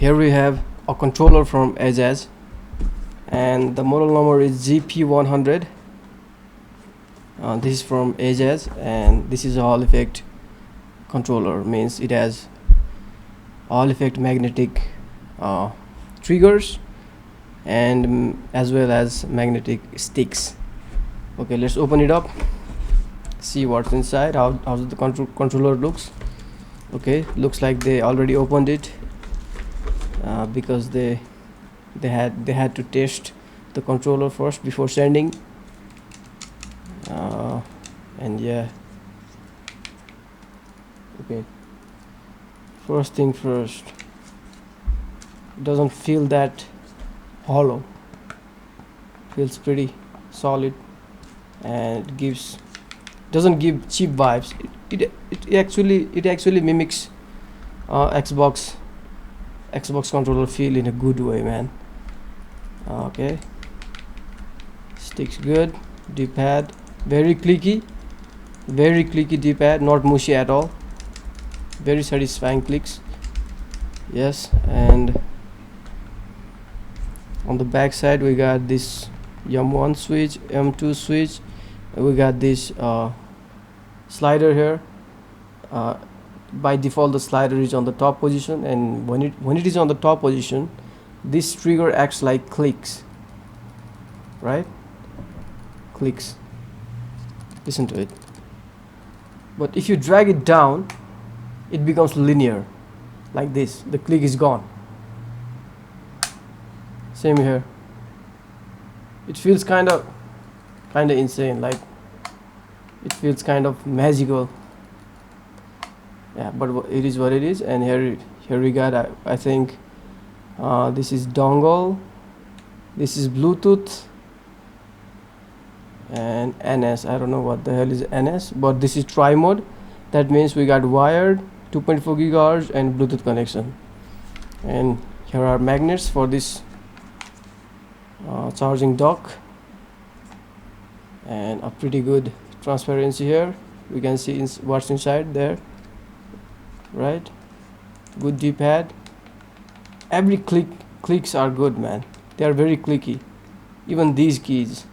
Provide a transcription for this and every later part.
Here we have a controller from Ajazz, and the model number is GP100. This is from Ajazz, and this is a Hall effect controller. Means it has Hall effect magnetic triggers and as well as magnetic sticks. Okay, let's open it up, see what's inside, how the controller looks. Okay, looks like they already opened it because they had to test the controller first before sending. And yeah, okay, first thing first, it doesn't feel that hollow, feels pretty solid, and it doesn't give cheap vibes. It actually mimics Xbox controller feel in a good way, man. Okay, sticks good, D-pad very clicky D-pad, not mushy at all, very satisfying clicks. Yes, and on the back side we got this M1 switch, M2 switch, we got this slider here. By default the slider is on the top position, and when it is on the top position, this trigger acts like clicks, right? Clicks, listen to it. But if you drag it down, it becomes linear like this, the click is gone. Same here, it feels kind of insane, like it feels kind of magical. Yeah, but it is what it is. And here we got I think this is dongle, this is Bluetooth, and NS. I don't know what the hell is NS, but this is tri-mode. That means we got wired, 2.4 GHz and Bluetooth connection. And here are magnets for this charging dock, and a pretty good transparency here. We can see what's inside there, right? Good D-pad. Every clicks are good, man. They are very clicky, even these keys.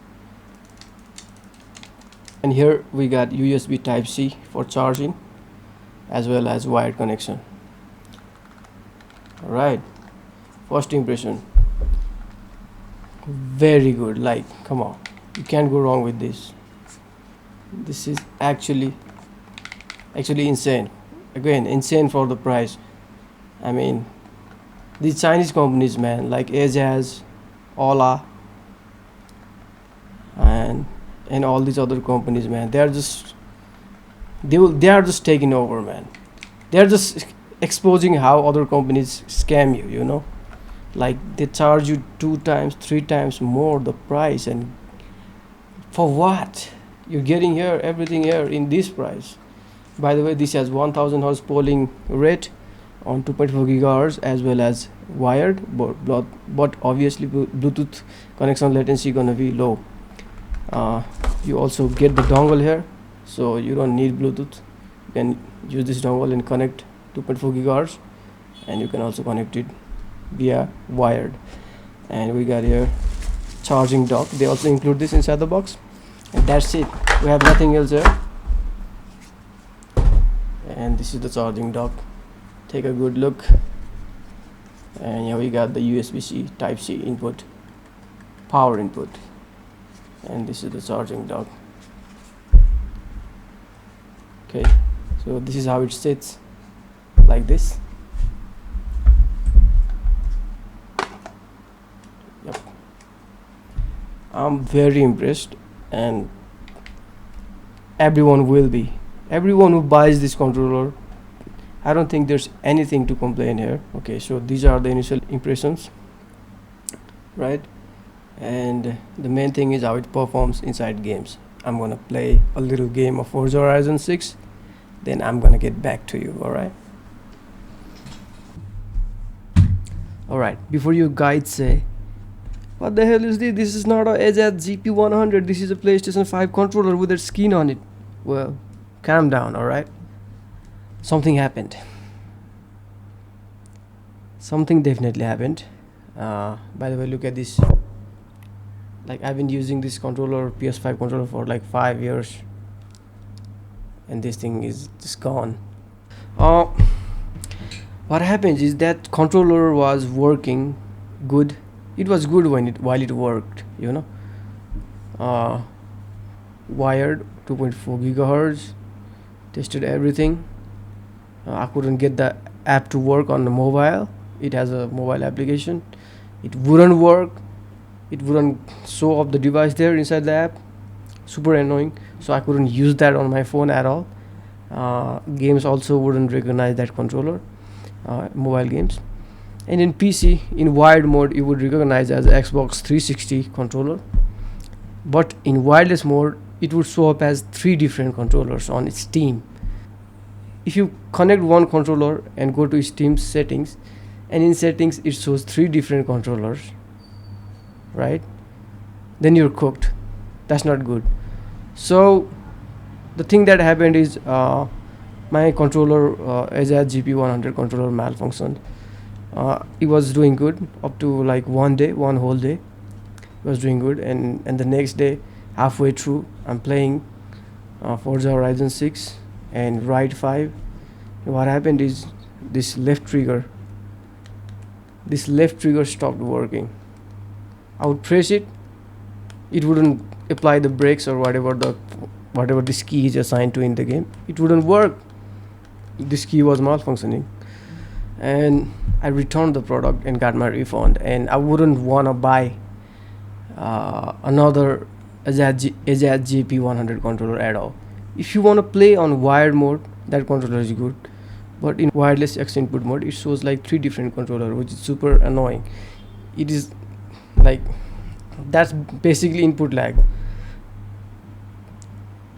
And here we got USB Type-C for charging as well as wired connection. Alright, first impression, very good. Like, come on, you can't go wrong with this. This is actually insane. Again, insane for the price. I mean, these Chinese companies, man, like Ajazz, Ola, and all these other companies, man, they are just taking over, man. They are just exposing how other companies scam you, you know, like they charge you 2 times 3 times more the price, and for what? You're getting here everything here in this price. By the way, this has 1000 Hz polling rate on 2.4 GHz as well as wired, but obviously Bluetooth connection latency gonna be low. You also get the dongle here, so you don't need Bluetooth. You can use this dongle and connect 2.4 GHz, and you can also connect it via wired. And we got here charging dock. They also include this inside the box, and that's it. We have nothing else here. And this is the charging dock. Take a good look. And here we got the USB-C Type-C input, power input, and this is the charging dock. Okay, so this is how it sits, like this. Yep, I'm very impressed, and everyone will be. Everyone who buys this controller, I don't think there's anything to complain here. Okay, so these are the initial impressions, right? And the main thing is how it performs inside games. I'm gonna play a little game of Forza Horizon 6, then I'm gonna get back to you. Alright, before you guys say, what the hell is this? This is not a Ajazz GP100, this is a PlayStation 5 controller with a skin on it. Well, calm down, alright? Something happened. something definitely happened. By the way, look at this. Like, I've been using this controller, PS5 controller, for like 5 years, and this thing is just gone. uh, what happens is that controller was working good. It was good while it worked, uh, wired 2.4 gigahertz, tested everything. I couldn't get the app to work on the mobile. It has a mobile application. It wouldn't work. It wouldn't show up the device there inside the app. Super annoying. So I couldn't use that on my phone at all. Games also wouldn't recognize that controller, mobile games. And in PC, in wired mode, it would recognize as Xbox 360 controller. But in wireless mode, it would show up as three different controllers on Steam. If you connect one controller and go to Steam settings, and in settings it shows three different controllers, right? Then you're cooked. That's not good. So the thing that happened is, my controller, Ajazz GP100 controller, malfunctioned. It was doing good up to like one whole day. It was doing good, and the next day, halfway through, I'm playing Forza Horizon 6 and Ride 5. What happened is, this left trigger stopped working. I would press it, it wouldn't apply the brakes or whatever this key is assigned to in the game. It wouldn't work. This key was malfunctioning, and I returned the product and got my refund. And I wouldn't wanna buy another Ajazz GP100 controller at all. If you wanna play on wired mode, that controller is good. But in wireless X input mode, it shows like three different controllers, which is super annoying. It is like, that's basically input lag.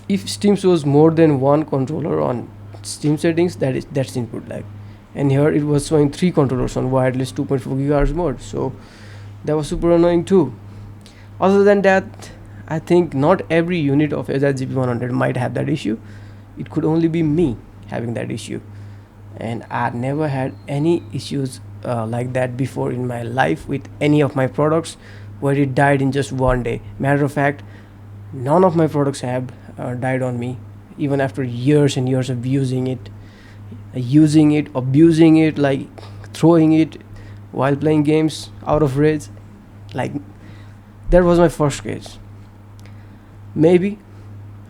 If Steam shows more than one controller on Steam settings, that's input lag. And here it was showing three controllers on wireless 2.4 gigahertz mode, so that was super annoying too. Other than that, I think not every unit of Ajazz GP100 might have that issue. It could only be me having that issue, and I never had any issues like that before in my life with any of my products, where it died in just one day. Matter of fact, none of my products have died on me, even after years and years of using it, abusing it, like throwing it while playing games out of rage. Like, that was my first case. Maybe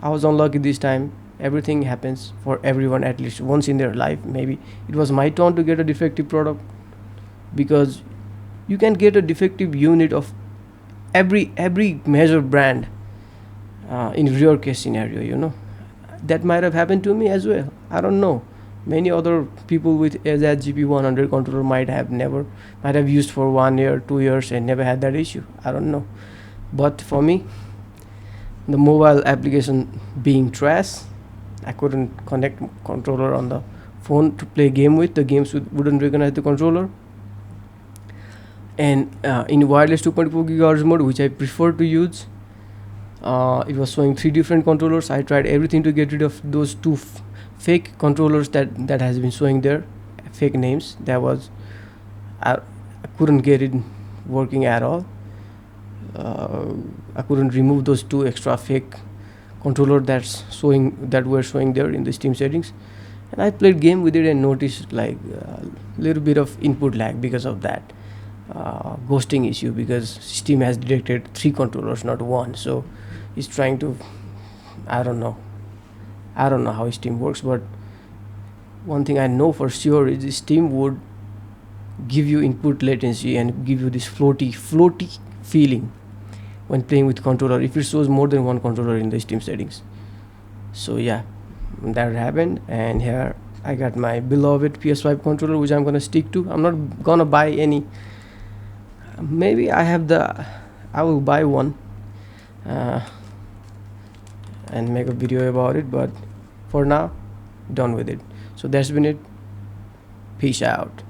I was unlucky this time. Everything happens for everyone at least once in their life. Maybe it was my turn to get a defective product, because you can get a defective unit of every major brand in rare case scenario. That might have happened to me as well. I don't know. Many other people with Ajazz GP100 controller might have used for 1 year, 2 years, and never had that issue. I don't know. But for me, the mobile application being trash, I couldn't connect controller on the phone to play game with. The games wouldn't recognize the controller. And in wireless 2.4 gigahertz mode, which I prefer to use, it was showing three different controllers. I tried everything to get rid of those two fake controllers that has been showing there, fake names. I couldn't get it working at all. I couldn't remove those two extra fake controller that were showing there in the Steam settings. And I played game with it and noticed like a little bit of input lag because of that ghosting issue, because Steam has detected three controllers, not one. So it's trying to, I don't know how Steam works, but one thing I know for sure is Steam would give you input latency and give you this floaty feeling when playing with controller if it shows more than one controller in the Steam settings. So yeah, that happened, and here I got my beloved PS5 controller, which I'm gonna stick to. I'm not gonna buy any. Maybe I will buy one and make a video about it, but for now, done with it. So that's been it. Peace out.